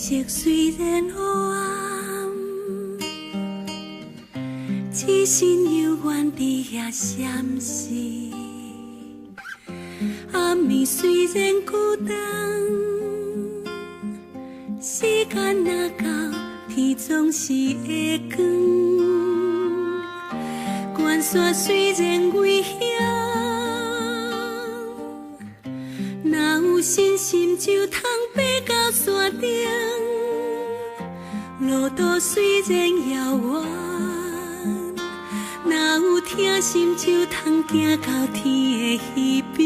色虽然黑暗，痴心犹原伫遐闪烁。暗暝虽然孤单，时间若到，天总是会光。关山虽然危险，若有信心就通爬到山顶。路途虽然遥远，若有疼心就通行到天的彼边。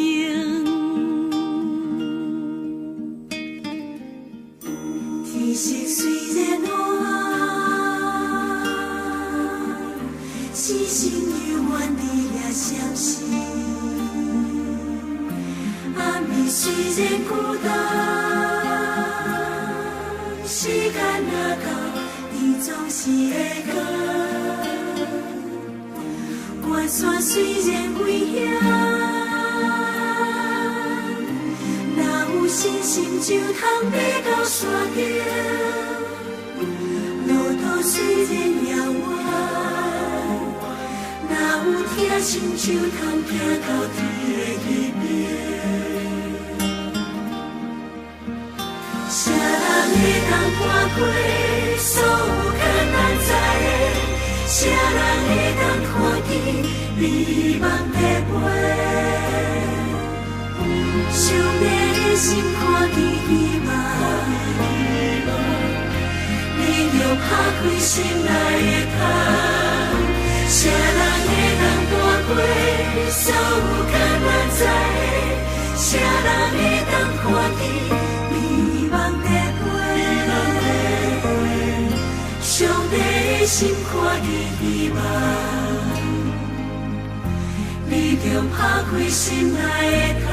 天色虽然黑暗，痴心犹原伫遐闪烁。暗暝虽然孤单，时间若到，天总是会光。关山虽然危险，若有信心就通爬到山顶。路途虽然遥远，若有疼心就通行到天的彼边。啥人会当看过所有困难在的？啥人会当看见美梦在飞？上帝的心看见希望，你着打开心内的窗。啥人会当看过所有困难在的？啥人会当看见美梦在飞？上帝的心看见希望，你着打开心内的窗。